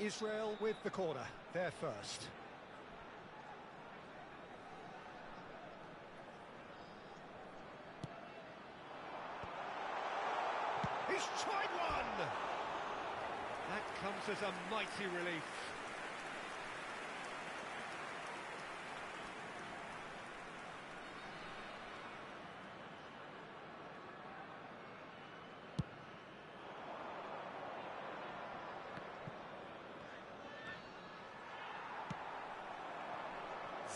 Israel with the corner, they're first. He's tried one! That comes as a mighty relief.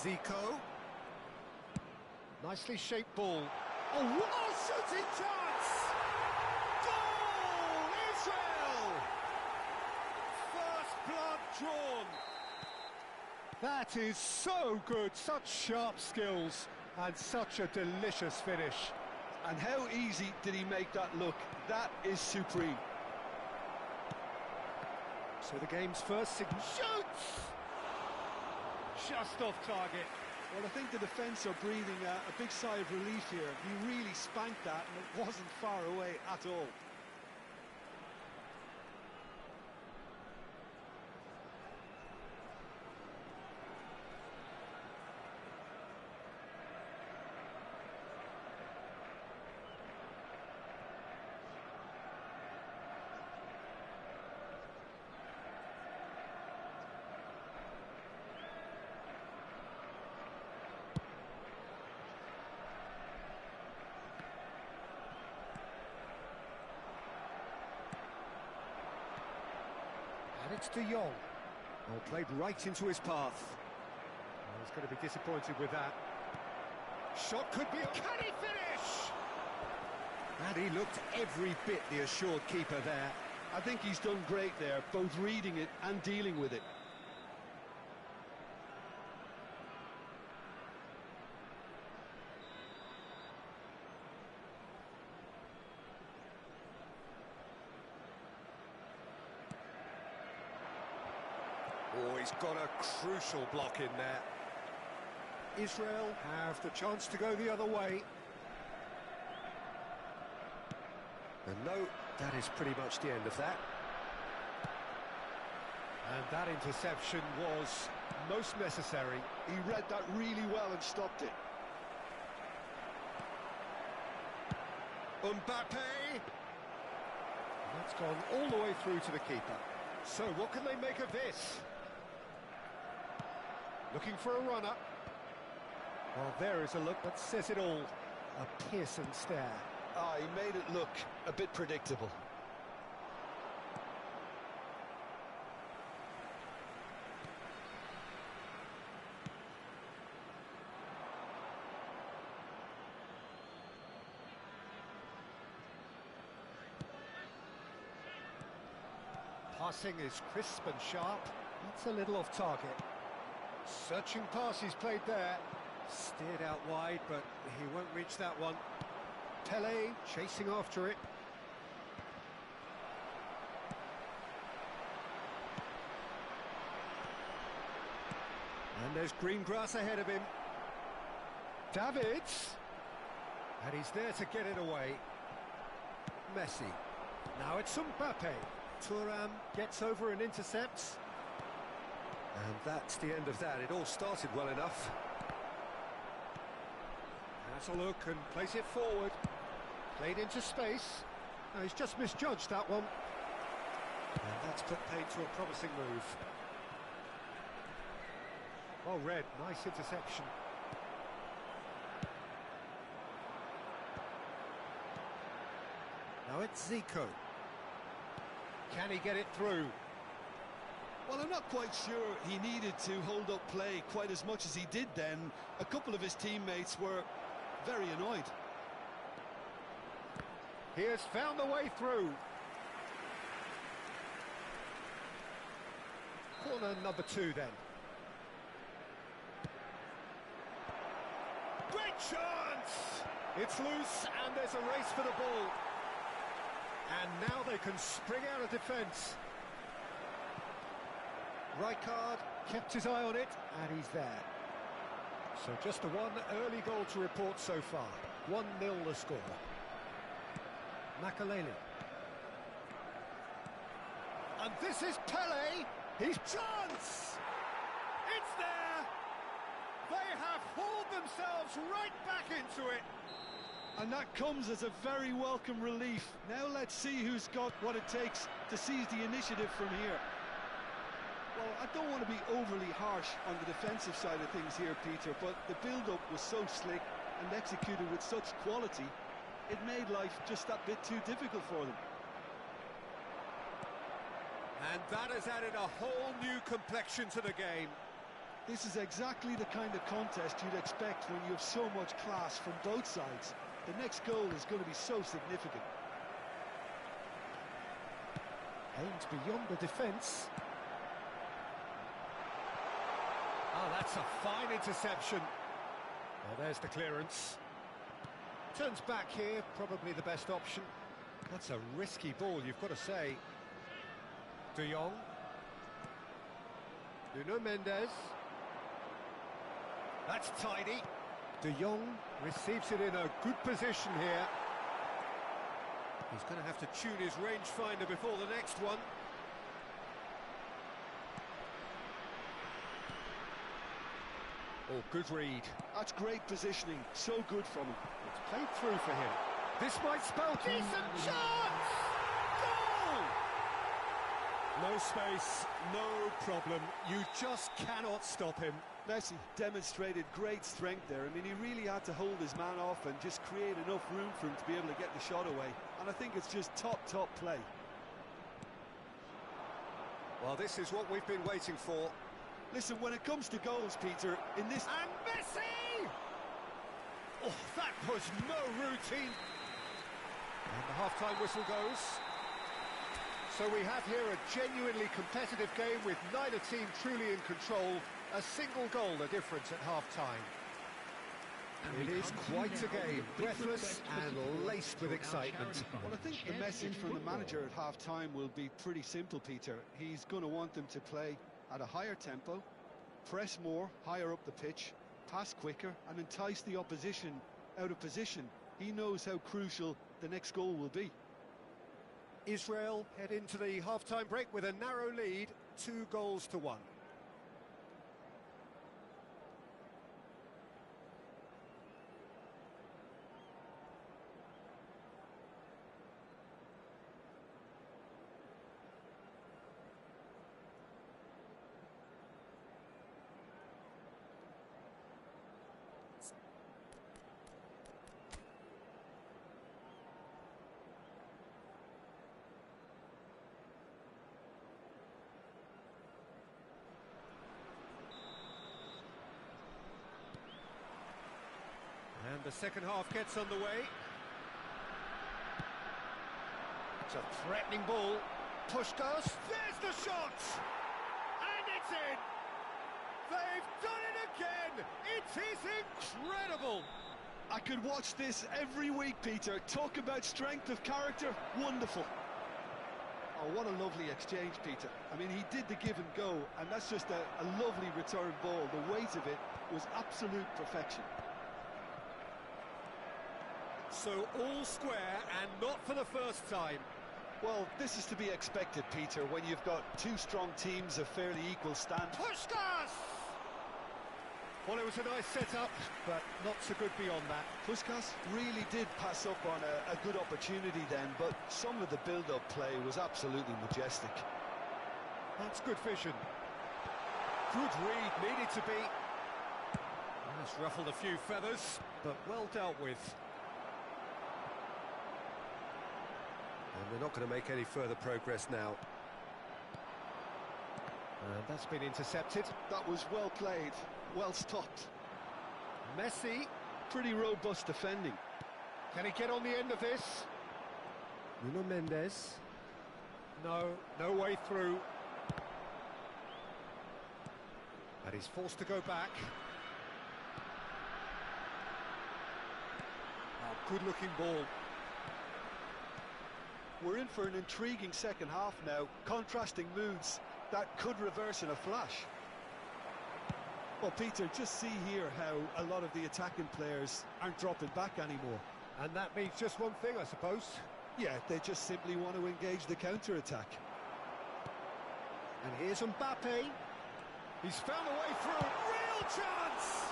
Zico. Nicely shaped ball. Oh, what a shooting chance! Goal! Israel! First blood drawn. That is so good, such sharp skills, and such a delicious finish. And how easy did he make that look? That is supreme. So the game's first signal shoots! Just off target. Well, I think the defence are breathing a big sigh of relief here. He really spanked that, and it wasn't far away at all. And it's De Jong. Oh, played right into his path. Oh, he's going to be disappointed with that. Shot could be... Can he finish? And he looked every bit the assured keeper there. I think he's done great there, both reading it and dealing with it. Oh, he's got a crucial block in there. Israel have the chance to go the other way. And no, that is pretty much the end of that. And that interception was most necessary. He read that really well and stopped it. Mbappe! That's gone all the way through to the keeper. So what can they make of this? Looking for a runner. Well, there is a look that says it all. A piercing stare. Ah, he made it look a bit predictable. Passing is crisp and sharp. That's a little off target. Searching pass he's played there. Steered out wide, but he won't reach that one. Pele chasing after it. And there's green grass ahead of him. Davids. And he's there to get it away. Messi. Now it's Mbappe. Thuram gets over and intercepts. And that's the end of that. It all started well enough. Has a look and plays it forward. Played into space. Now he's just misjudged that one. And that's put paid to a promising move. Well read, nice interception. Now it's Zico. Can he get it through? Well, I'm not quite sure he needed to hold up play quite as much as he did then. A couple of his teammates were very annoyed. He has found the way through. Corner number 2 then. Great chance! It's loose and there's a race for the ball. And now they can spring out of defence. Rijkaard kept his eye on it, and he's there. So just the one early goal to report so far. 1-0 the score. Makelele. And this is Pele. He's chance! It's there! They have hauled themselves right back into it. And that comes as a very welcome relief. Now let's see who's got what it takes to seize the initiative from here. Well, I don't want to be overly harsh on the defensive side of things here, Peter, but the build-up was so slick and executed with such quality, it made life just that bit too difficult for them. And that has added a whole new complexion to the game. This is exactly the kind of contest you'd expect when you have so much class from both sides. The next goal is going to be so significant. Aims beyond the defence. Oh, that's a fine interception. Well, there's the clearance. Turns back here, probably the best option. That's a risky ball, you've got to say. De Jong. Nuno Mendes. That's tidy. De Jong receives it in a good position here. He's going to have to tune his rangefinder before the next one. Oh, good read. That's great positioning, so good from him. It's played through for him. This might spell decent chance! Goal! No space, no problem. You just cannot stop him. Messi demonstrated great strength there. I mean, he really had to hold his man off and just create enough room for him to be able to get the shot away. And I think it's just top play. Well, this is what we've been waiting for. Listen, when it comes to goals, Peter, in this... And Messi! Oh, that was no routine. And the half-time whistle goes. So we have here a genuinely competitive game with neither team truly in control. A single goal the difference at half-time. It is quite a game, breathless and laced with excitement. Well, I think the message from the manager at half-time will be pretty simple, Peter. He's going to want them to play at a higher tempo, press more, higher up the pitch, pass quicker and entice the opposition out of position. He knows how crucial the next goal will be. Israel head into the half-time break with a narrow lead, 2-1. And the second half gets underway. It's a threatening ball. Puskás, there's the shot! And it's in! They've done it again! It is incredible! I could watch this every week, Peter. Talk about strength of character, wonderful. Oh, what a lovely exchange, Peter. I mean, he did the give and go, and that's just a lovely return ball. The weight of it was absolute perfection. So all square, and not for the first time. Well, this is to be expected, Peter, when you've got two strong teams of fairly equal stand. Puskás! Well, it was a nice setup, but not so good beyond that. Puskás really did pass up on a good opportunity then, but some of the build-up play was absolutely majestic. That's good vision. Good read, needed to be. That's ruffled a few feathers, but well dealt with. And we're not going to make any further progress now. And that's been intercepted. That was well played, well stopped. Messi. Pretty robust defending. Can he get on the end of this? Nuno Mendes. No way through. And he's forced to go back. Oh, good-looking ball. We're in for an intriguing second half now. Contrasting moods that could reverse in a flash. Well, Peter, just see here how a lot of the attacking players aren't dropping back anymore. And that means just one thing, I suppose. Yeah, they just simply want to engage the counter-attack. And here's Mbappe. He's found a way through. Real chance!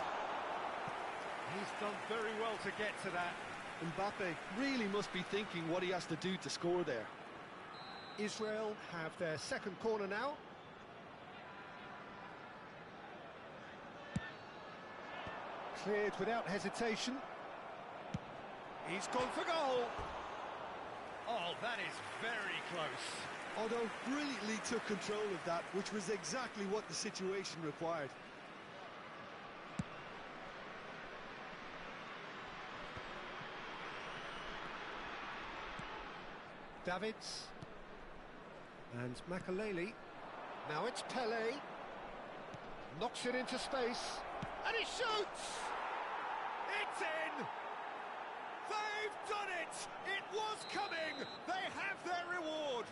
He's done very well to get to that. Mbappe really must be thinking what he has to do to score there. Israel have their second corner now. Cleared without hesitation. He's gone for goal. Oh, that is very close. Although brilliantly took control of that, which was exactly what the situation required. Davids. And Makaleli. Now it's Pele. Knocks it into space. And he shoots! It's in! They've done it! It was coming! They have their reward!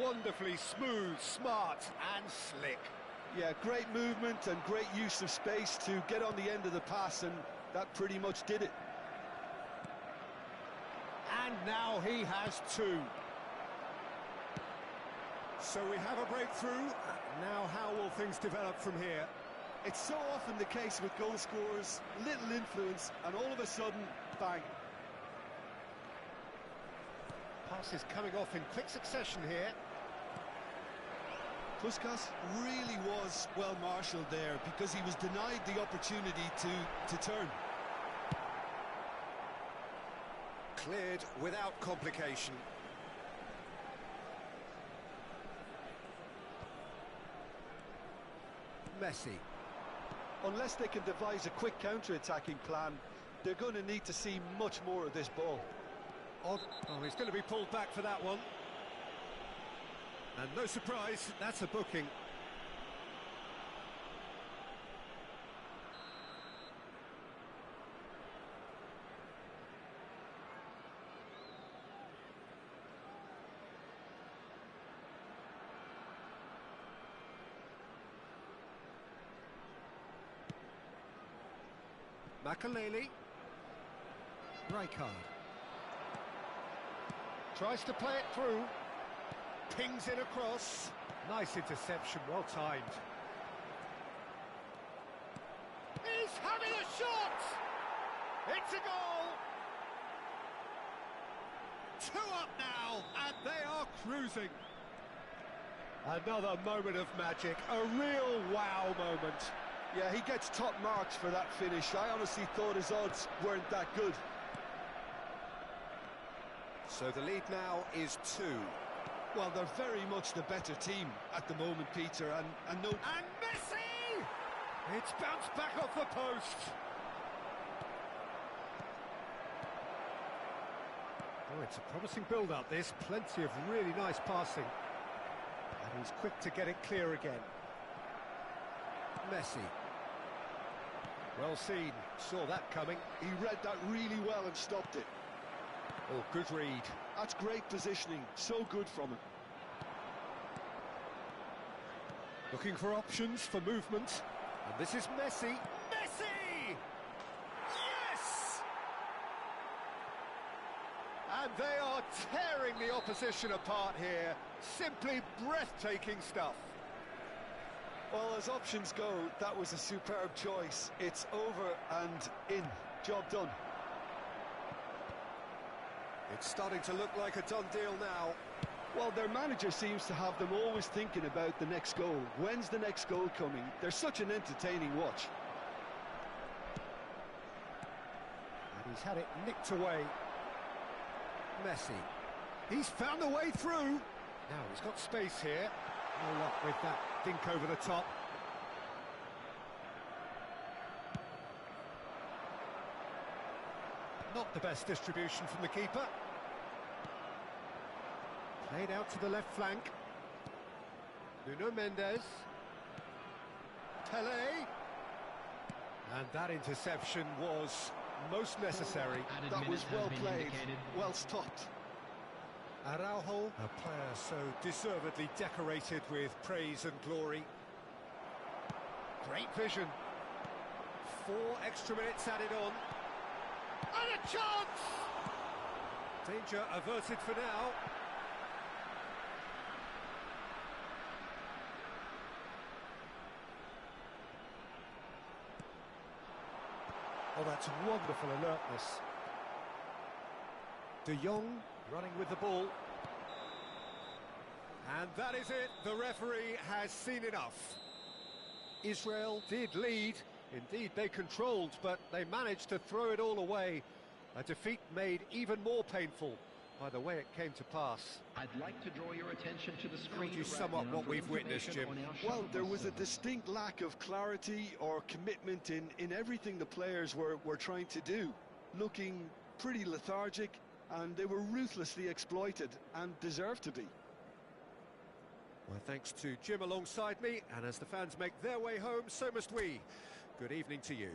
Wonderfully smooth, smart and slick. Yeah, great movement and great use of space to get on the end of the pass, and that pretty much did it. And now he has two. So we have a breakthrough. Now how will things develop from here? It's so often the case with goal scorers, little influence, and all of a sudden, bang. Passes coming off in quick succession here. Puskás really was well marshalled there because he was denied the opportunity to turn. Cleared without complication. Messi. Unless they can devise a quick counter-attacking plan, they're going to need to see much more of this ball. Oh, he's going to be pulled back for that one. And no surprise, that's a booking. Makaleli. Rijkaard. Tries to play it through. Pings it across. Nice interception, well timed. He's having a shot! It's a goal! 2 up now, and they are cruising. Another moment of magic, a real wow moment. Yeah, he gets top marks for that finish. I honestly thought his odds weren't that good. So the lead now is 2. Well, they're very much the better team at the moment, Peter, and no... And Messi! It's bounced back off the post. Oh, it's a promising build-up, this. Plenty of really nice passing. And he's quick to get it clear again. Messi. Well seen, saw that coming. He read that really well and stopped it. Oh, good read. That's great positioning, so good from him. Looking for options for movement. And this is Messi. Messi! Yes! And they are tearing the opposition apart here. Simply breathtaking stuff. Well, as options go, that was a superb choice. It's over and in. Job done. It's starting to look like a done deal now. Well, their manager seems to have them always thinking about the next goal. When's the next goal coming? They're such an entertaining watch. And he's had it nicked away. Messi. He's found a way through. Now he's got space here. No luck with that dink over the top. Not the best distribution from the keeper. Played out to the left flank. Nuno Mendes. Pele. And that interception was most necessary. That was well played, well stopped. Araujo, a player so deservedly decorated with praise and glory. Great vision. 4 extra minutes added on. And a chance! Danger averted for now. that's wonderful alertness. De Jong running with the ball. And that is it. The referee has seen enough. Israel did lead. Indeed, they controlled, but they managed to throw it all away. A defeat made even more painful by the way it came to pass. I'd like to draw your attention to the screen. How would you sum up what we've witnessed, Jim? Well, there was a distinct lack of clarity or commitment in everything the players were trying to do. Looking pretty lethargic, and they were ruthlessly exploited and deserved to be. My thanks to Jim alongside me, and as the fans make their way home, so must we. Good evening to you.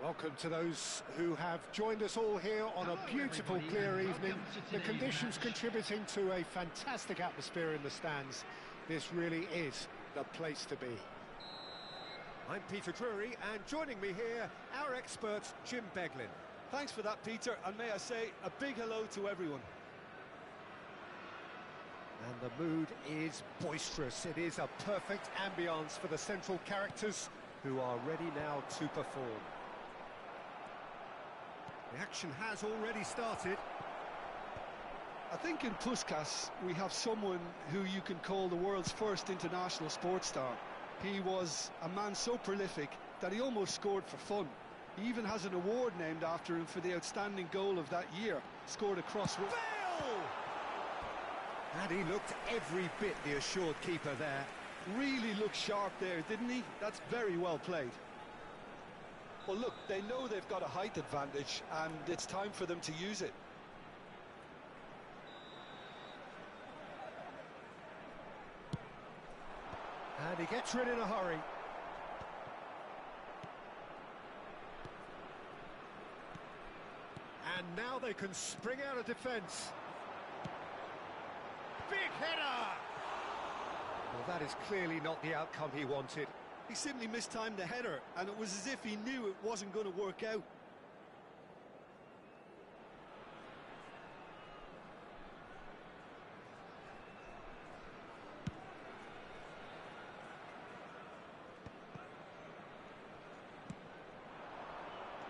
Welcome to those who have joined us all here on a beautiful, clear evening. The conditions contributing to a fantastic atmosphere in the stands. This really is the place to be. I'm Peter Drury, and joining me here, our expert, Jim Beglin. Thanks for that, Peter, and may I say a big hello to everyone. And the mood is boisterous. It is a perfect ambience for the central characters who are ready now to perform. The action has already started. I think in Puskás we have someone who you can call the world's first international sports star. He was a man so prolific that he almost scored for fun. He even has an award named after him for the outstanding goal of that year, scored across... Bale! And he looked every bit the assured keeper there. Really looked sharp there, didn't he? That's very well played. Well, look, they know they've got a height advantage, and it's time for them to use it. And he gets rid in a hurry. And now they can spring out of defence. Big header! Well, that is clearly not the outcome he wanted. He simply mistimed the header, and it was as if he knew it wasn't going to work out.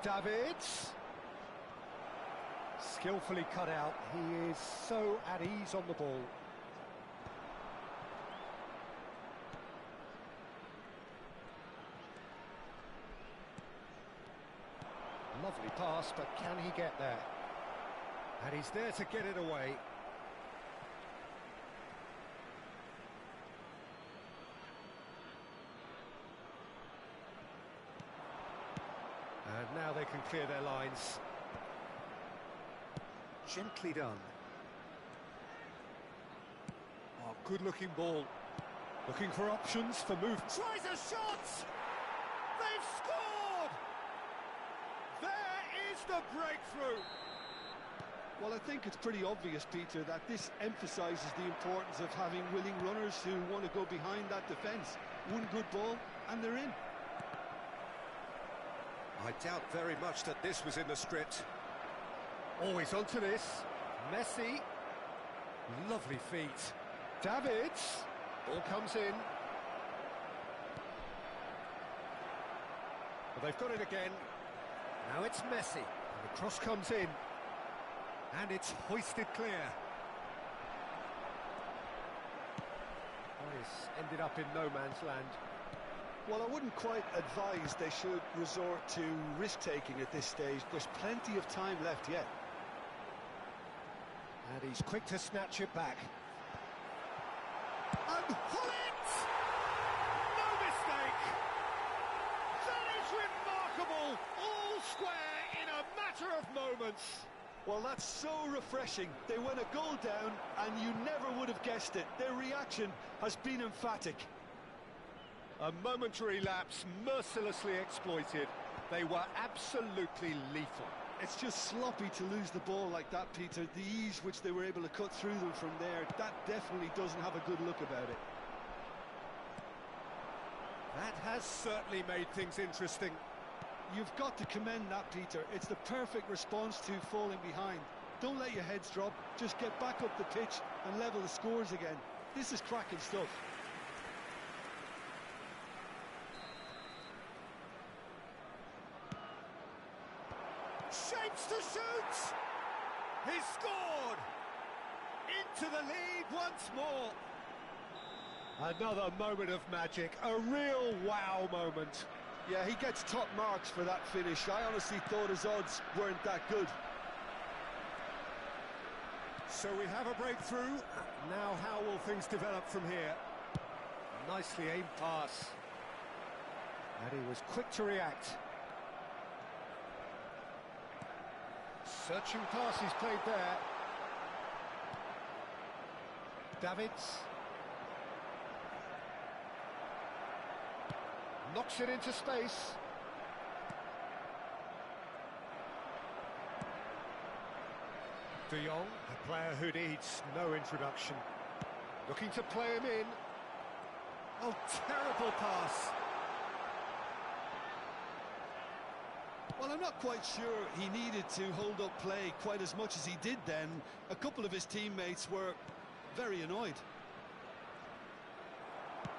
Davids. Skillfully cut out. He is so at ease on the ball. Lovely pass, but can he get there? And he's there to get it away. And now they can clear their lines. Gently done. Oh, good-looking ball. Looking for options for move. Tries a shot! They've scored! There is the breakthrough! Well, I think it's pretty obvious, Peter, that this emphasises the importance of having willing runners who want to go behind that defence. One good ball, and they're in. I doubt very much that this was in the script. Always onto this. Messi. Lovely feet. Davids. Ball comes in. Well, they've got it again. Now it's Messi. And the cross comes in. And it's hoisted clear. Oh, it's ended up in no man's land. Well, I wouldn't quite advise they should resort to risk-taking at this stage. There's plenty of time left yet. And he's quick to snatch it back. And Hullet! No mistake! That is remarkable! All square in a matter of moments. Well, that's so refreshing. They went a goal down, and you never would have guessed it. Their reaction has been emphatic. A momentary lapse, mercilessly exploited. They were absolutely lethal. It's just sloppy to lose the ball like that, Peter. The ease which they were able to cut through them from there, that definitely doesn't have a good look about it. That has certainly made things interesting. You've got to commend that, Peter. It's the perfect response to falling behind. Don't let your heads drop. Just get back up the pitch and level the scores again. This is cracking stuff. Shapes to shoot! He's scored! Into the lead once more. Another moment of magic, a real wow moment. Yeah, he gets top marks for that finish. I honestly thought his odds weren't that good. So we have a breakthrough. Now how will things develop from here? Nicely aimed pass. And he was quick to react. Searching pass he's played there. Davids. Knocks it into space. De Jong, a player who needs no introduction. Looking to play him in. Oh, terrible pass. Well, I'm not quite sure he needed to hold up play quite as much as he did then. A couple of his teammates were very annoyed.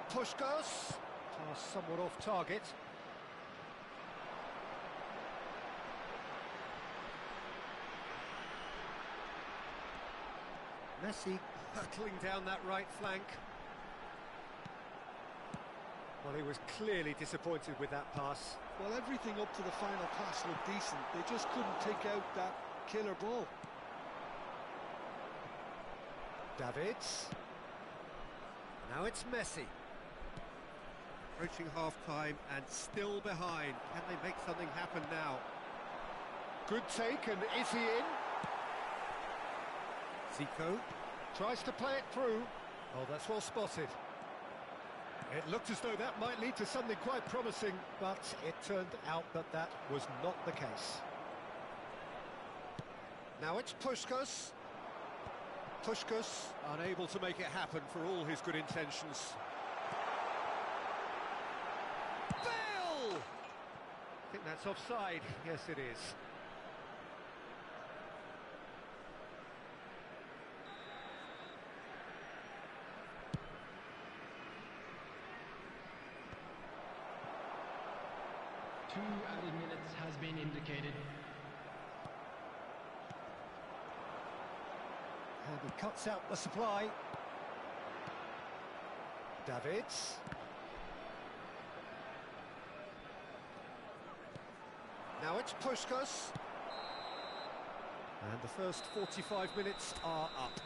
Puskás. Pass somewhat off target. Messi hurtling down that right flank. Well, he was clearly disappointed with that pass. Well, everything up to the final pass looked decent. They just couldn't pick out that killer ball. Davids. Now it's Messi. Approaching half-time and still behind. Can they make something happen now? Good take, and is he in? Zico tries to play it through. Oh, that's well spotted. It looked as though that might lead to something quite promising, but it turned out that that was not the case. Now it's Puskás. Puskás unable to make it happen for all his good intentions. Bale! I think that's offside. Yes, it is. Two added minutes has been indicated. And he cuts out the supply. Davids. Now it's Puskás. And the first 45 minutes are up.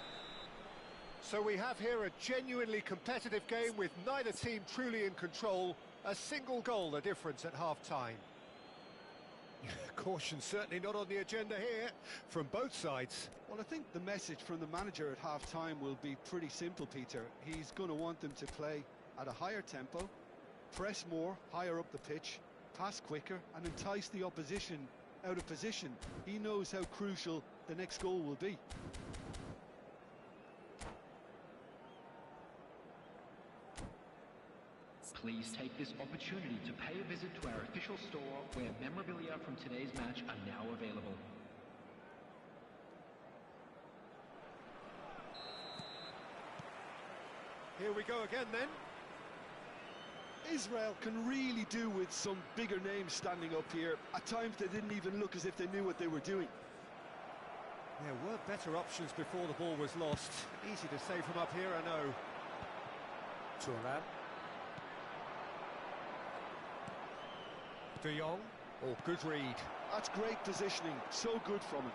So we have here a genuinely competitive game with neither team truly in control. A single goal the difference at half-time. Caution certainly not on the agenda here from both sides. Well, I think the message from the manager at half-time will be pretty simple, Peter. He's going to want them to play at a higher tempo, press more, higher up the pitch, pass quicker and entice the opposition out of position. He knows how crucial the next goal will be. Please take this opportunity to pay a visit to our official store where memorabilia from today's match are now available. Here we go again then. Israel can really do with some bigger names standing up here. At times they didn't even look as if they knew what they were doing. There were better options before the ball was lost. Easy to say from up here, I know. Thuram. De Jong. Oh, good read. That's great positioning. So good from him.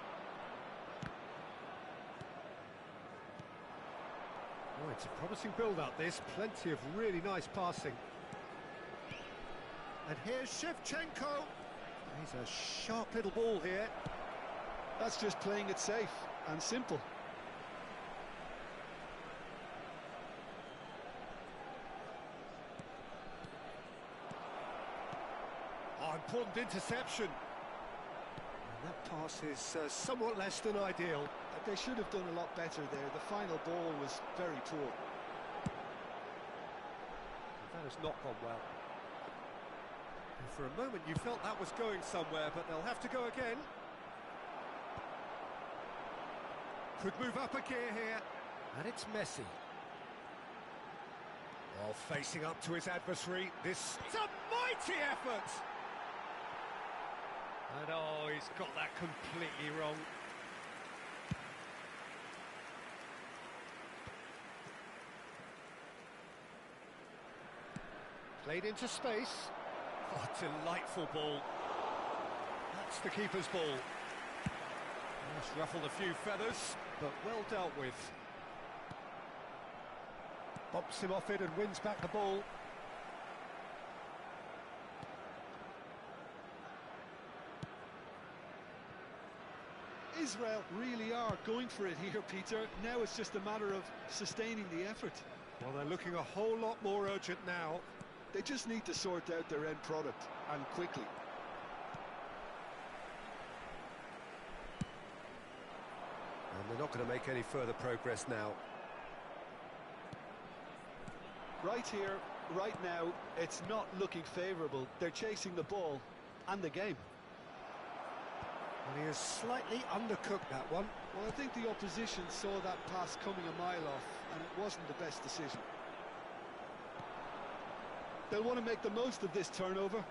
Oh, it's a promising build-up, this. Plenty of really nice passing. And here's Shevchenko. He's a sharp little ball here. That's just playing it safe and simple. Oh, important interception. And that pass is somewhat less than ideal. They should have done a lot better there. The final ball was very poor. That has not gone well. And for a moment you felt that was going somewhere, but they'll have to go again. Could move up a gear here. And it's Messi. While facing up to his adversary, this is a mighty effort! And oh, he's got that completely wrong. Played into space. Oh, delightful ball. That's the keeper's ball. Just ruffled a few feathers, but well dealt with. Bumps him off it and wins back the ball. Israel really are going for it here, Peter. Now it's just a matter of sustaining the effort. Well, they're looking a whole lot more urgent now. They just need to sort out their end product, and quickly. And not going to make any further progress now. Right here, right now, it's not looking favourable. They're chasing the ball and the game. Well, he has slightly undercooked that one. Well, I think the opposition saw that pass coming a mile off, and it wasn't the best decision. They'll want to make the most of this turnover.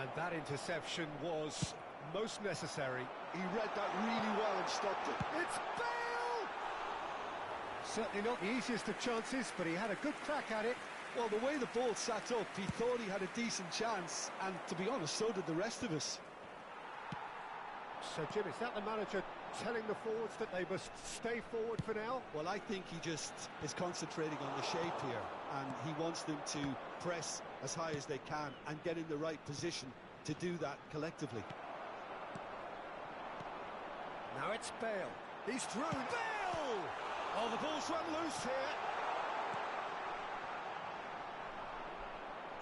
And that interception was most necessary. He read that really well and stopped it. It's Bale! Certainly not the easiest of chances, but he had a good crack at it. Well, the way the ball sat up, he thought he had a decent chance, and to be honest, so did the rest of us. So, Jim, is that the manager telling the forwards that they must stay forward for now? Well, I think he just is concentrating on the shape here, and he wants them to press as high as they can and get in the right position to do that collectively. Now it's Bale. He's through. Bale! Oh, the ball's run loose here.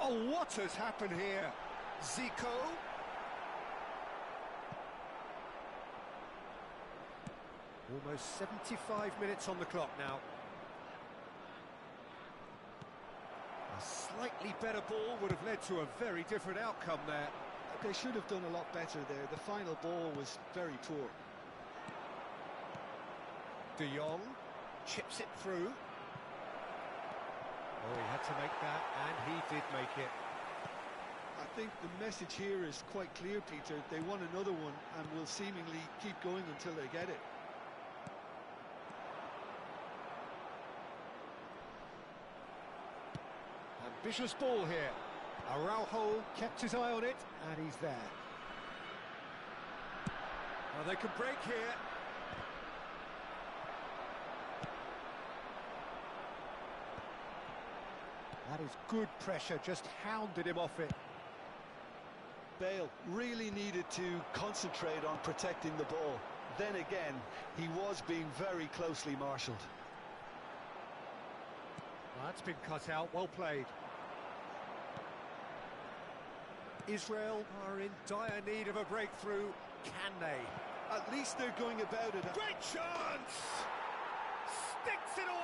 Oh, what has happened here? Zico. Almost 75 minutes on the clock now. A slightly better ball would have led to a very different outcome there. They should have done a lot better there. The final ball was very poor. De Jong chips it through. Oh, he had to make that, and he did make it. I think the message here is quite clear, Peter. They want another one and will seemingly keep going until they get it. Ambitious ball here. Araujo kept his eye on it, and he's there. Well, they could break here. That is good pressure, just hounded him off it. Bale really needed to concentrate on protecting the ball. Then again, he was being very closely marshalled. Well, that's been cut out, well played. Israel are in dire need of a breakthrough. Can they? At least they're going about it. Great chance! Sticks it away!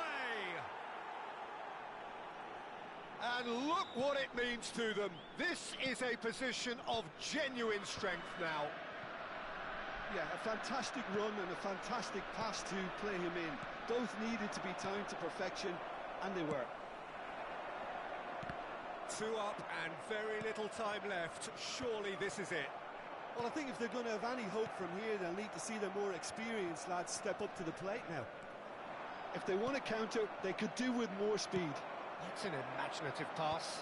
And look what it means to them. This is a position of genuine strength now. Yeah, a fantastic run and a fantastic pass to play him in. Both needed to be timed to perfection, and they were. 2 up and very little time left. Surely this is it. Well, I think if they're going to have any hope from here, they'll need to see their more experienced lads step up to the plate now. If they want to counter, they could do with more speed. That's an imaginative pass.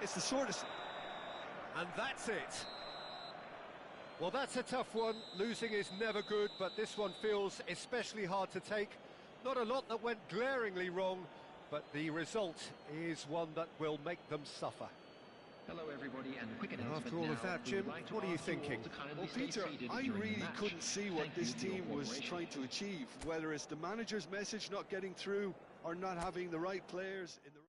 It's the sort of... And that's it. Well, that's a tough one. Losing is never good, but this one feels especially hard to take. Not a lot that went glaringly wrong, but the result is one that will make them suffer. Hello everybody, and a quick announcement. After all of that, Jim, what are you thinking? Well, Peter, I really couldn't see what this team was trying to achieve, whether it's the manager's message not getting through or not having the right players in the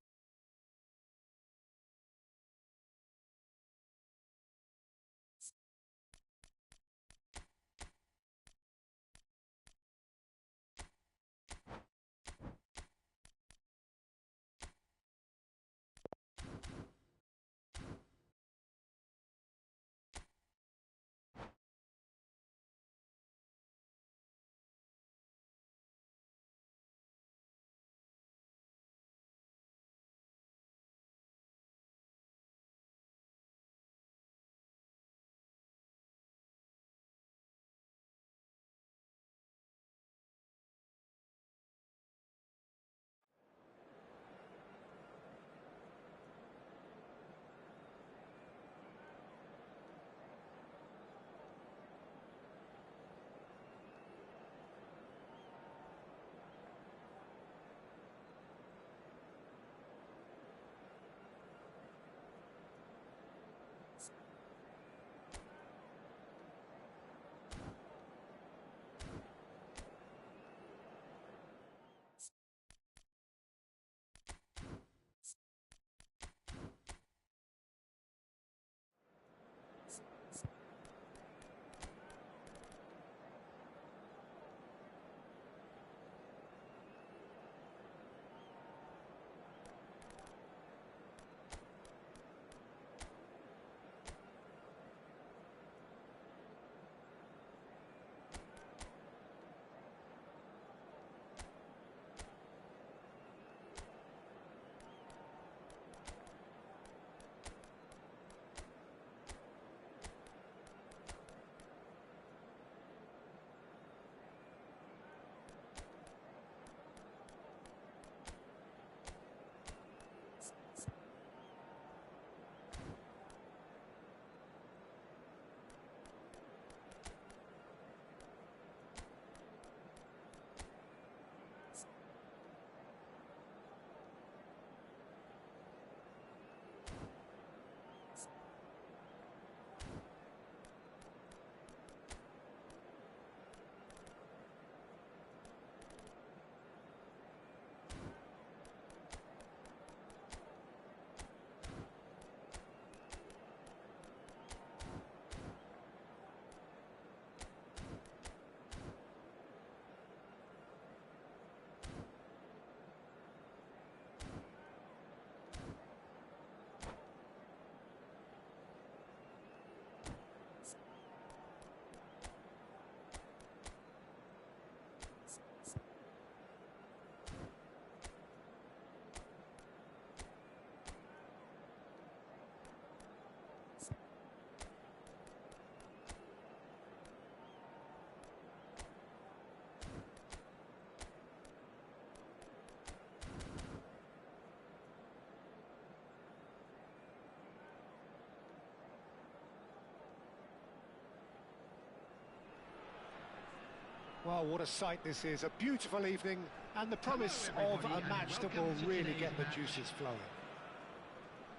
Well, what a sight this is. A beautiful evening and the promise of a match that will really get the juices flowing.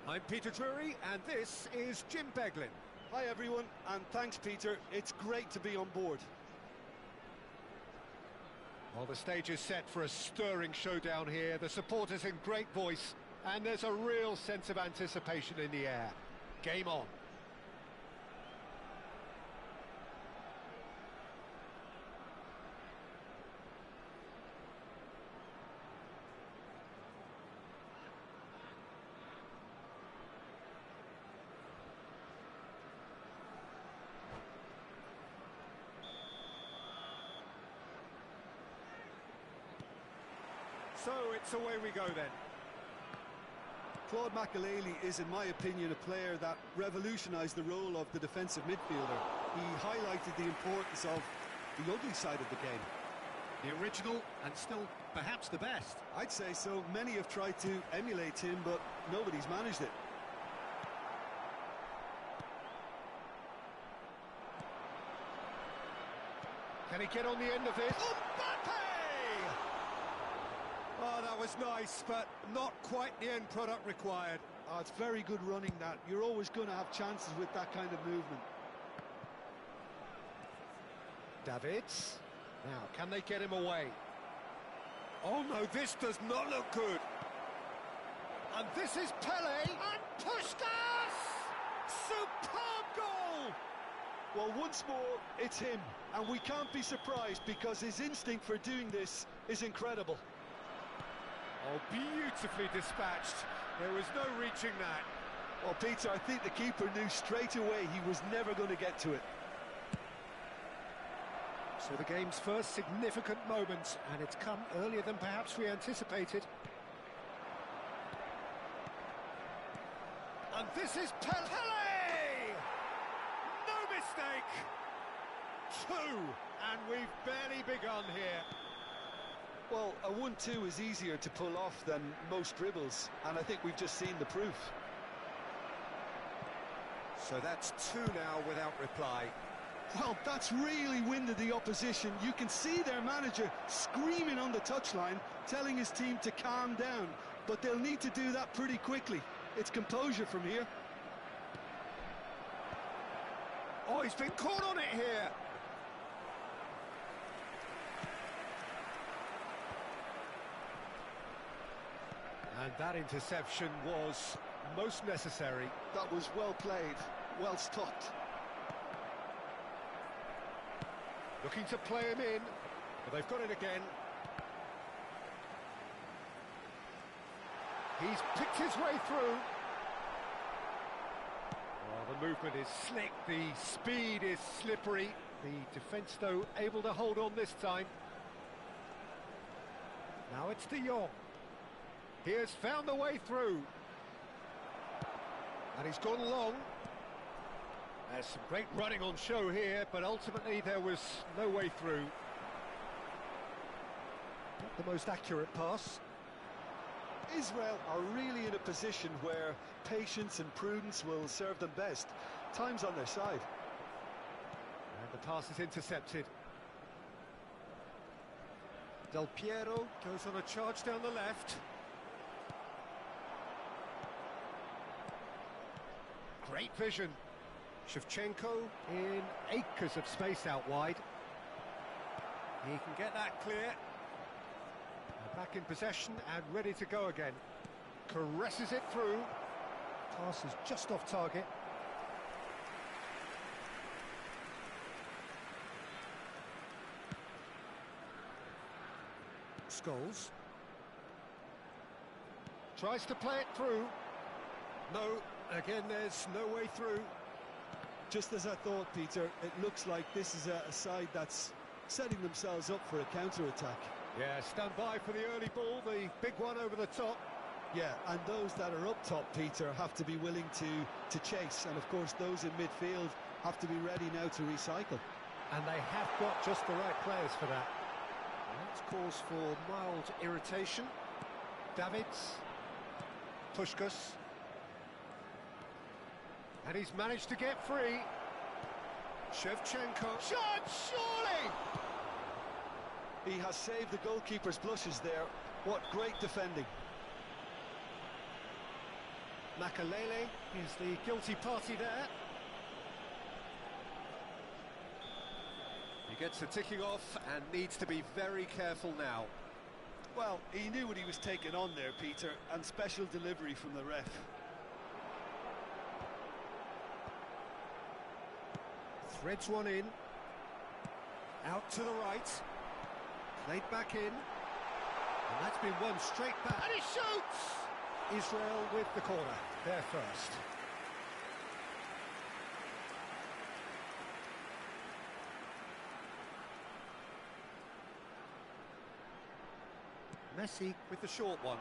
I'm Peter Drury and this is Jim Beglin. Hi everyone, and thanks Peter, it's great to be on board. Well, the stage is set for a stirring showdown here. The supporters in great voice, and there's a real sense of anticipation in the air. Game on. So it's away we go then. Claude Makélélé is, in my opinion, a player that revolutionised the role of the defensive midfielder. He highlighted the importance of the ugly side of the game. The original and still perhaps the best. I'd say so. Many have tried to emulate him, but nobody's managed it. Can he get on the end of this? Mbappe! Oh, that was nice, but not quite the end product required. Oh, it's very good running that. You're always going to have chances with that kind of movement. Davids. Now, can they get him away? Oh no, this does not look good. And this is Pele and Puskás! Superb goal! Well, once more, it's him. And we can't be surprised because his instinct for doing this is incredible. Oh, beautifully dispatched. There was no reaching that. Well, Peter, I think the keeper knew straight away he was never going to get to it. So the game's first significant moment, and it's come earlier than perhaps we anticipated. And this is Pele! No mistake! 2, and we've barely begun here. Well, a 1-2 is easier to pull off than most dribbles, and I think we've just seen the proof. So that's 2 now without reply. Well, that's really winded the opposition. You can see their manager screaming on the touchline, telling his team to calm down, but they'll need to do that pretty quickly. It's composure from here. Oh, he's been caught on it here. And that interception was most necessary. That was well played, well stopped. Looking to play him in, but they've got it again. He's picked his way through. Well, the movement is slick, the speed is slippery. The defence, though, able to hold on this time. Now it's De Jong. He has found the way through. And he's gone long. There's some great running on show here, but ultimately there was no way through. Not the most accurate pass. Israel are really in a position where patience and prudence will serve them best. Time's on their side. And the pass is intercepted. Del Piero goes on a charge down the left. Great vision. Shevchenko in acres of space out wide. He can get that clear. Back in possession and ready to go again. Caresses it through. Pass is just off target. Scholes. Tries to play it through. No, again there's no way through. Just as I thought, Peter, it looks like this is a side that's setting themselves up for a counter-attack. Yeah, stand by for the early ball, the big one over the top. Yeah, and those that are up top, Peter, have to be willing to chase. And, of course, those in midfield have to be ready now to recycle. And they have got just the right players for that. That's cause for mild irritation. Davids. Puskás. And he's managed to get free. Shevchenko. Shot, surely! He has saved the goalkeeper's blushes there. What great defending. Makalele is the guilty party there. He gets the ticking off and needs to be very careful now. Well, he knew what he was taking on there, Peter, and special delivery from the ref. Threads one in. Out to the right. Played back in. And that's been won straight back. And he shoots! Israel with the corner. There first. Messi with the short one.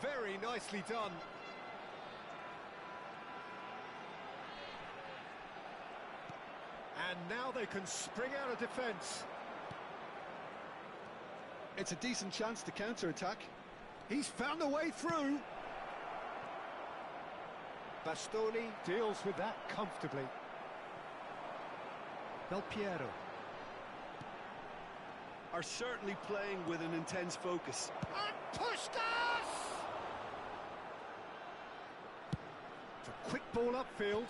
Very nicely done. And now they can spring out of defence. It's a decent chance to counter-attack. He's found a way through. Bastoni deals with that comfortably. Del Piero are certainly playing with an intense focus. And Puskás! It's a quick ball upfield.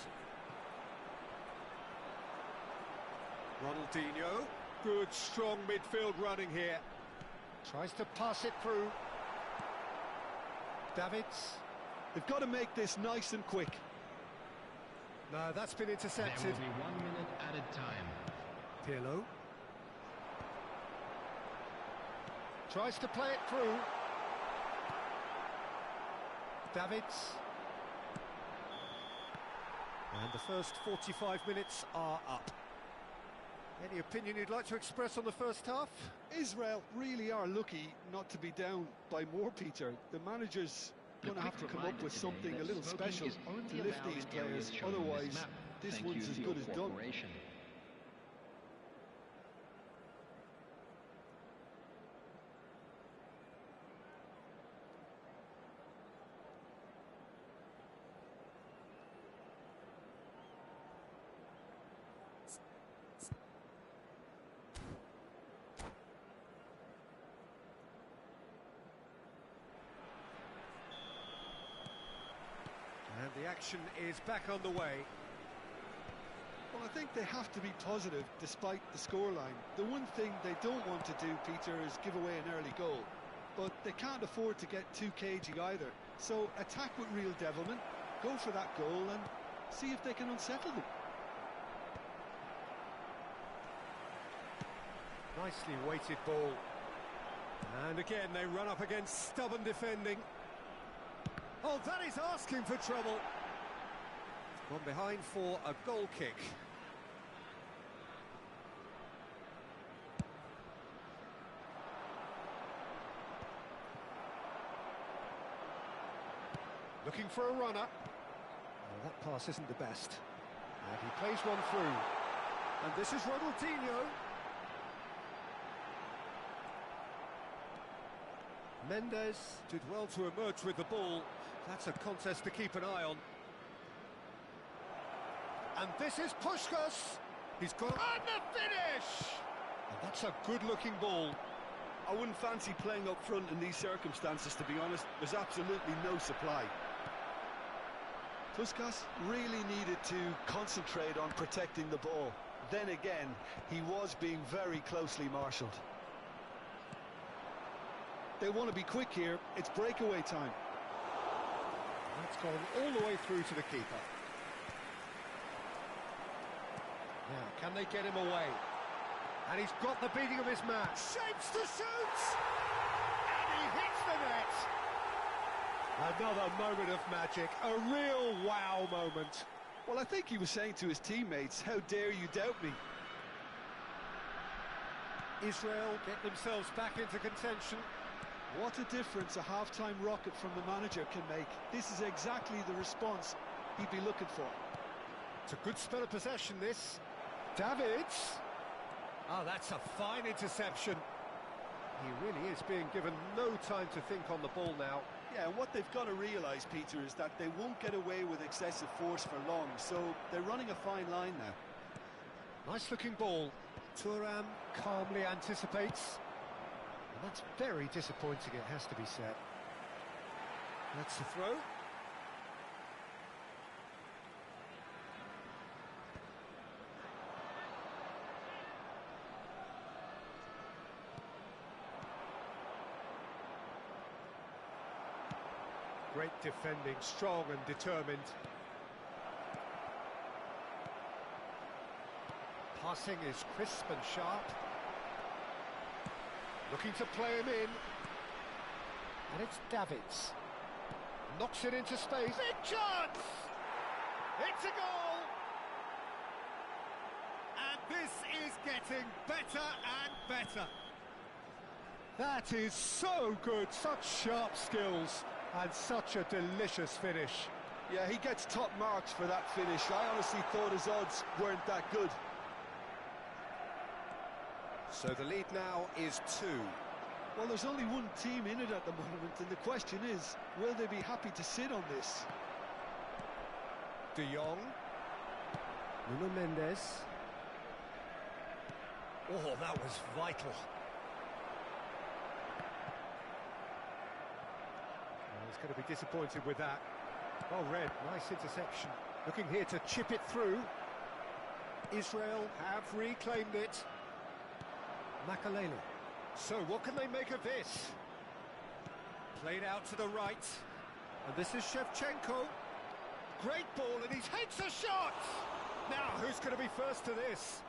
Ronaldinho, good strong midfield running here. Tries to pass it through. Davids. They've got to make this nice and quick. No, that's been intercepted. There will be 1 minute added time. Pirlo. Tries to play it through. Davids. And the first 45 minutes are up. Any opinion you'd like to express on the first half? Israel really are lucky not to be down by more, Peter. The manager's going to have to come up with something a little special to lift these players. Otherwise, this one's as good as done. And the action is back on the way. Well, I think they have to be positive despite the scoreline. The one thing they don't want to do, Peter, is give away an early goal. But they can't afford to get too cagey either. So attack with real devilment, go for that goal and see if they can unsettle them. Nicely weighted ball. And again they run up against stubborn defending. Oh, that is asking for trouble. Gone behind for a goal kick. Looking for a runner. Well, that pass isn't the best. And he plays one through. And this is Ronaldinho. Mendes did well to emerge with the ball. That's a contest to keep an eye on. And this is Puskás. He's got on the finish! And that's a good-looking ball. I wouldn't fancy playing up front in these circumstances, to be honest. There's absolutely no supply. Puskás really needed to concentrate on protecting the ball. Then again, he was being very closely marshalled. They want to be quick here. It's breakaway time. That's gone all the way through to the keeper. Now, can they get him away? And he's got the beating of his man. Shapes to shoot! And he hits the net! Another moment of magic, a real wow moment. Well, I think he was saying to his teammates, how dare you doubt me? Israel get themselves back into contention. What a difference a half-time rocket from the manager can make. This is exactly the response he'd be looking for. It's a good spell of possession, this. Davids. Oh, that's a fine interception. He really is being given no time to think on the ball now. Yeah, and what they've got to realise, Peter, is that they won't get away with excessive force for long, so they're running a fine line now. Nice-looking ball. Thuram calmly anticipates. And that's very disappointing, it has to be said. That's the throw. Great defending, strong and determined. Passing is crisp and sharp. Looking to play him in. And it's Davids. Knocks it into space. Big chance! It's a goal! And this is getting better and better. That is so good, such sharp skills. And such a delicious finish. Yeah, he gets top marks for that finish. I honestly thought his odds weren't that good. So the lead now is 2. Well, there's only one team in it at the moment, and the question is, will they be happy to sit on this? De Jong. Nuno Mendes. Oh, that was vital. He's going to be disappointed with that. Well read, nice interception. Looking here to chip it through. Israel have reclaimed it. Makalele. So what can they make of this? Played out to the right. And this is Shevchenko. Great ball, and he takes a shot! Now, who's going to be first to this?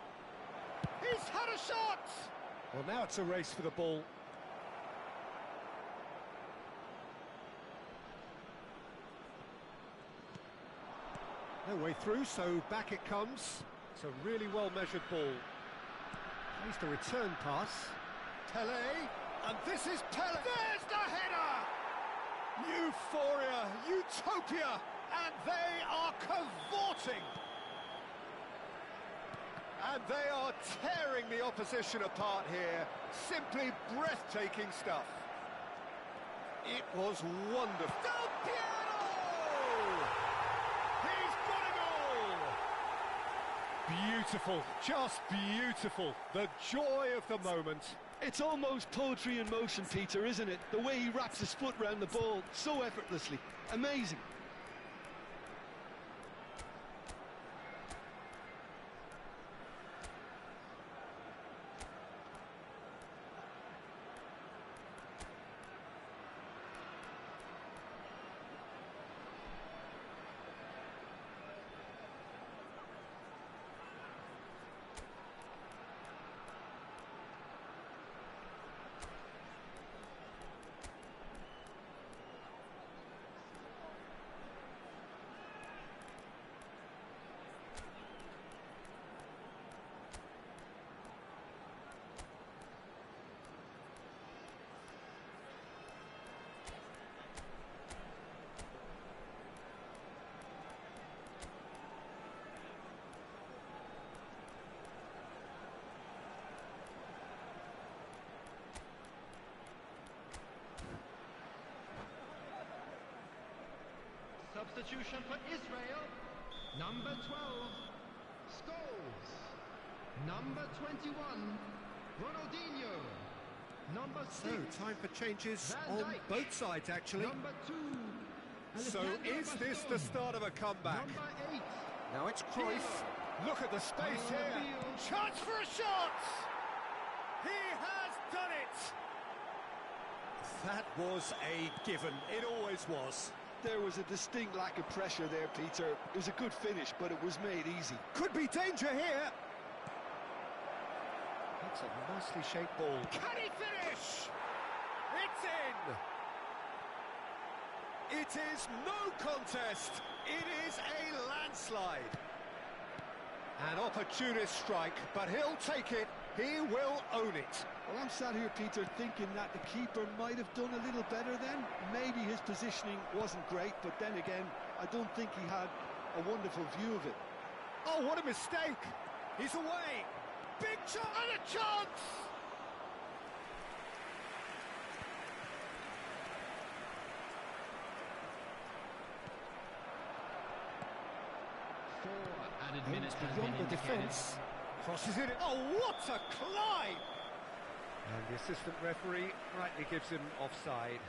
He's had a shot! Well, now it's a race for the ball. No way through, so back it comes. It's a really well-measured ball. Plays the return pass. Pele, and this is Pele. There's the header! Euphoria, utopia, and they are cavorting. And they are tearing the opposition apart here. Simply breathtaking stuff. It was wonderful. Del Piero! He's got it all! Beautiful, just beautiful. The joy of the moment. It's almost poetry in motion, Peter, isn't it? The way he wraps his foot round the ball so effortlessly. Amazing. Substitution for Israel. Number 12, Scholes. Number 21, Ronaldinho. Number 6. So, time for changes Van on Dijk. both sides, actually. Number 2, So, Alexander is this the Baston. start of a comeback? Number 8, Now it's Cruyff. Look at the space Colin here. Field. Chance for a shot! He has done it! That was a given. It always was. There was a distinct lack of pressure there, Peter. It was a good finish, but it was made easy. Could be danger here. That's a nicely shaped ball. Can he finish? It's in. It is no contest. It is a landslide. An opportunist strike, but he'll take it. He will own it. Well, I'm sat here, Peter, thinking that the keeper might have done a little better then. Maybe his positioning wasn't great, but then again, I don't think he had a wonderful view of it. Oh, what a mistake! He's away! Big chance and a chance! Four added minutes has Beyond been the indicated. defence. Crosses it. Oh, what a climb! And the assistant referee rightly gives him offside.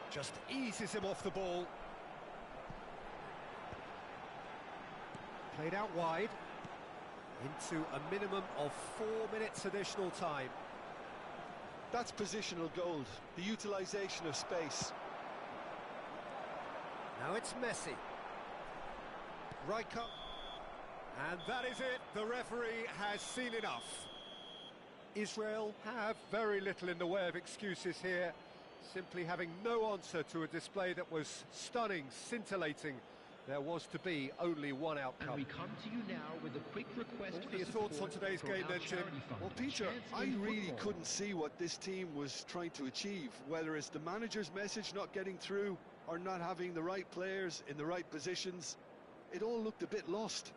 Just eases him off the ball. Played out wide. Into a minimum of 4 minutes additional time. That's positional gold, the utilisation of space. Now it's Messi. Right cut. And that is it. The referee has seen enough. Israel have very little in the way of excuses here. Simply having no answer to a display that was stunning, scintillating. There was to be only one outcome. And we come to you now with a quick request. What are your thoughts on today's game then, Jim? Well, Peter, I really couldn't see what this team was trying to achieve, whether it's the manager's message not getting through or not having the right players in the right positions. It all looked a bit lost.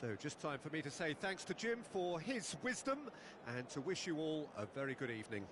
So just time for me to say thanks to Jim for his wisdom and to wish you all a very good evening.